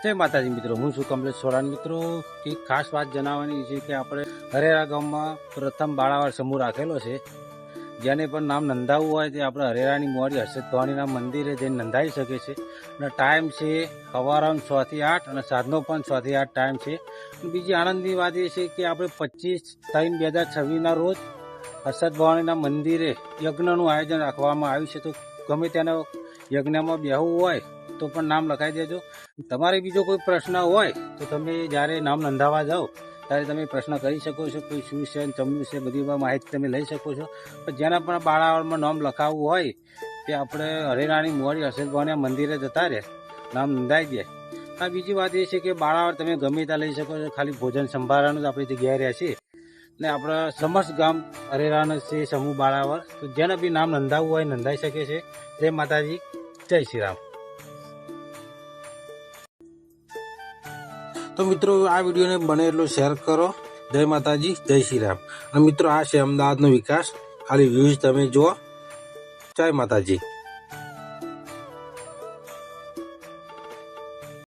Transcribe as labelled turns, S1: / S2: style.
S1: જય માતાજી મિત્રો, હું છું કમલેશ સોરાન. મિત્રો, એક ખાસ વાત જણાવવાની છે કે આપણે હરેરા ગામમાં પ્રથમ બાળાવાર સમૂહ રાખેલો છે. જેને પણ નામ નોંધાવવું હોય તે આપણે હરેરાની મોડી હર્ષદ ભવાનીના મંદિરે જઈને નોંધાવી શકે છે. અને ટાઈમ છે સવારમાં 6 થી 8 અને સાંજનો પણ 6 થી 8 ટાઈમ છે. બીજી આનંદની વાત એ છે કે આપણે 25/3/2026ના રોજ હર્ષદ ભવાનીના મંદિરે યજ્ઞનું આયોજન રાખવામાં આવ્યું છે. તો ગમે તેનો યજ્ઞમાં બેહવું હોય તો પણ નામ લખાવી દેજો. તમારે બીજો કોઈ પ્રશ્ન હોય તો તમે જ્યારે નામ નોંધાવવા જાઓ ત્યારે તમે પ્રશ્ન કરી શકો છો. કોઈ શું છે ચમનું છે બધી માહિતી તમે લઈ શકો છો. પણ જેના પણ બાળાવાળમાં નામ લખાવવું હોય તે આપણે હરેરાની મોડી હર્ષદ ભવાનીના મંદિરે જતા રહે, નામ નોંધાવી દે. આ બીજી વાત એ છે કે બાળાવાળ તમે ગમે ત્યાં લઈ શકો છો. ખાલી ભોજન સંભાળવાનું જ આપણી જગ્યાએ રહેશે. ને આપણા સમસ્ત ગામ હરેરાનો છે સમૂહ બાળાવાળ. તો જેને બી નામ નોંધાવવું હોય નોંધાઈ શકે છે. જય માતાજી, જય શ્રી રામ. તો મિત્રો, આ વિડીયોને બને એટલો શેર કરો. જય માતાજી, જય શ્રી રામ. અને મિત્રો, આ છે અમદાવાદનો વિકાસ. ખાલી વ્યૂઝ તમે જુઓ. જય માતાજી.